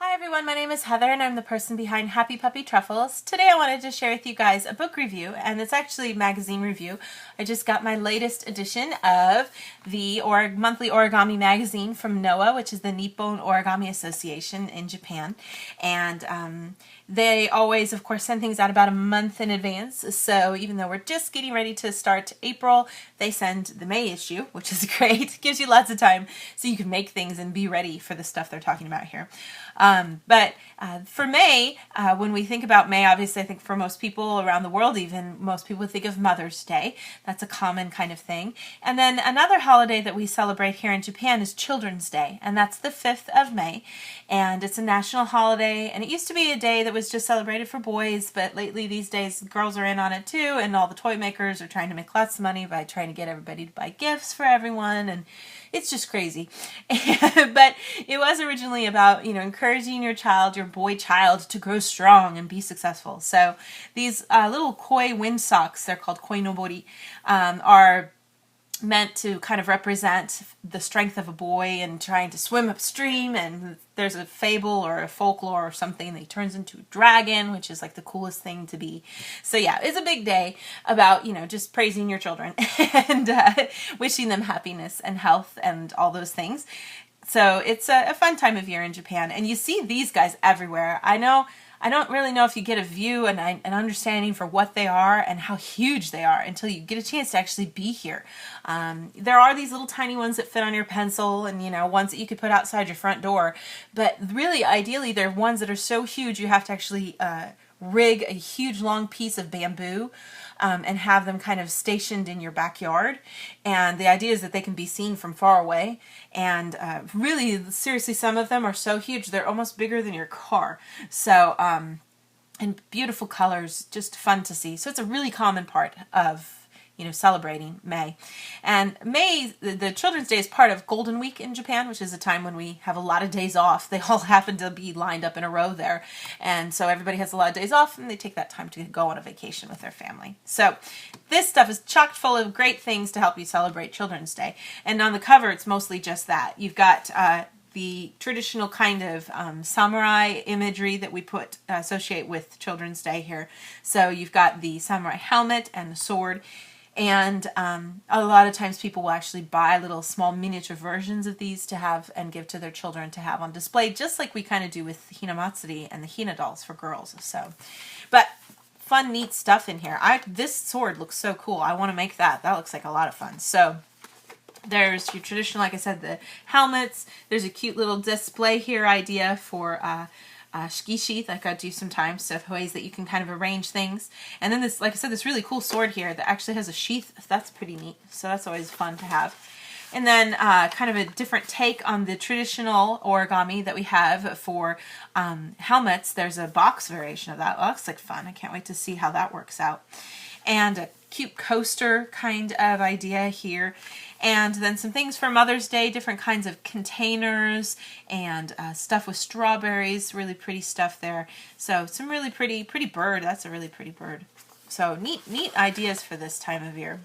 Hi everyone, my name is Heather and I'm the person behind Happy Puppy Truffles. Today I wanted to share with you guys a book review, and it's actually a magazine review. I just got my latest edition of the monthly origami magazine from NOA, which is the Nippon Origami Association in Japan. And they always, of course, send things out about a month in advance. So even though we're just getting ready to start April, they send the May issue, which is great. It gives you lots of time so you can make things and be ready for the stuff they're talking about here. But for May, when we think about May, obviously I think for most people around the world, even most people think of Mother's Day. That's a common kind of thing. And then another holiday that we celebrate here in Japan is Children's Day, and that's the 5th of May. And it's a national holiday, and it used to be a day that was just celebrated for boys, but lately these days girls are in on it too, and all the toy makers are trying to make lots of money by trying to get everybody to buy gifts for everyone, and it's just crazy. But it was originally about, encouraging your child, your boy child, to grow strong and be successful. So these little koi wind socks, they're called koi nobori, are meant to kind of represent the strength of a boy and trying to swim upstream, and there's a fable or a folklore or something that he turns into a dragon, which is like the coolest thing to be. So yeah, it's a big day about, just praising your children and wishing them happiness and health and all those things. So it's a fun time of year in Japan, and you see these guys everywhere. I don't really know if you get a view and an understanding for what they are and how huge they are until you get a chance to actually be here. There are these little tiny ones that fit on your pencil and, ones that you could put outside your front door. But really, ideally, they're ones that are so huge you have to actually rig a huge long piece of bamboo and have them kind of stationed in your backyard. And the idea is that they can be seen from far away. And really, seriously, some of them are so huge they're almost bigger than your car. So, and beautiful colors, just fun to see. So it's a really common part of celebrating May. And May, the Children's Day, is part of Golden Week in Japan, which is a time when we have a lot of days off. They all happen to be lined up in a row there. And so everybody has a lot of days off, and they take that time to go on a vacation with their family. So this stuff is chock full of great things to help you celebrate Children's Day. And on the cover, it's mostly just that. You've got the traditional kind of samurai imagery that we associate with Children's Day here. So you've got the samurai helmet and the sword. And a lot of times people will actually buy little small miniature versions of these to have and give to their children to have on display, just like we kind of do with Hinamatsuri and the Hina dolls for girls. So, but fun, neat stuff in here. This sword looks so cool. I want to make that. That looks like a lot of fun. So there's your traditional, like I said, the helmets. There's a cute little display here idea for shikishi, like I do sometimes, so ways that you can kind of arrange things. And then this, like I said, this really cool sword here that actually has a sheath. That's pretty neat. So that's always fun to have. And then kind of a different take on the traditional origami that we have for helmets. There's a box variation of that. That looks like fun. I can't wait to see how that works out. And a cute coaster kind of idea here. And then some things for Mother's Day, different kinds of containers and stuff with strawberries, really pretty stuff there. So some really pretty bird. That's a really pretty bird. So neat ideas for this time of year.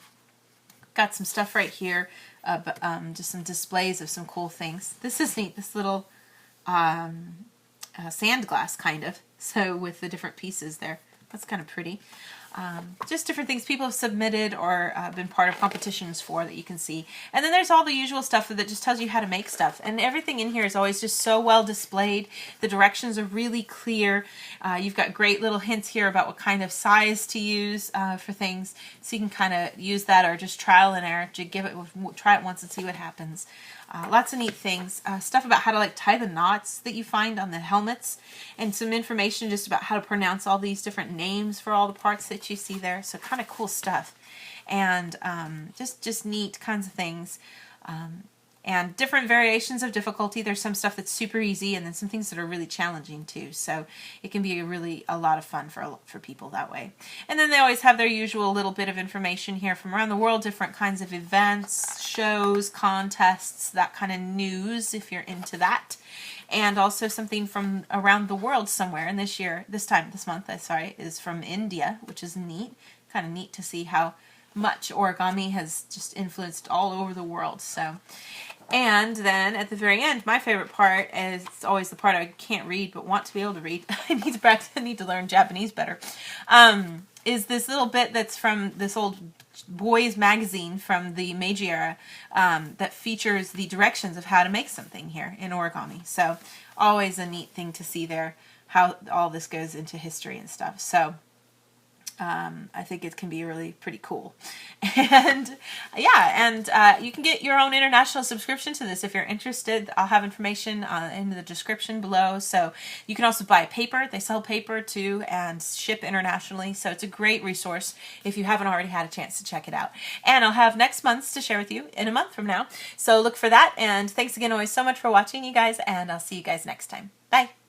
Got some stuff right here, just some displays of some cool things. This is neat, this little sand glass kind of, so with the different pieces there. That's kind of pretty. Just different things people have submitted or been part of competitions for that you can see. And then there's all the usual stuff that just tells you how to make stuff. And everything in here is always just so well displayed. The directions are really clear. You've got great little hints here about what kind of size to use for things. So you can kind of use that or just trial and error. Try it once and see what happens. Lots of neat things. Stuff about how to tie the knots that you find on the helmets, and some information just about how to pronounce all these different names for all the parts that you see there. So kind of cool stuff. And just neat kinds of things. And different variations of difficulty. There's some stuff that's super easy, and then some things that are really challenging too. So it can be a lot of fun for people that way. And then they always have their usual little bit of information here from around the world, different kinds of events, shows, contests, that kind of news if you're into that. And also something from around the world somewhere. And this month, is from India, which is neat. Kind of neat to see how much origami has just influenced all over the world. So And then at the very end, my favorite part is always the part I can't read but want to be able to read. I need to practice. I need to learn Japanese better. Is this little bit that's from this old boys magazine from the Meiji era that features the directions of how to make something here in origami. So always a neat thing to see there, how all this goes into history and stuff. So I think it can be really pretty cool. And yeah, and you can get your own international subscription to this if you're interested. I'll have information in the description below. So you can also buy paper. They sell paper too and ship internationally. So it's a great resource if you haven't already had a chance to check it out. And I'll have next month's to share with you in a month from now. So look for that. And thanks again always so much for watching, you guys. And I'll see you guys next time. Bye.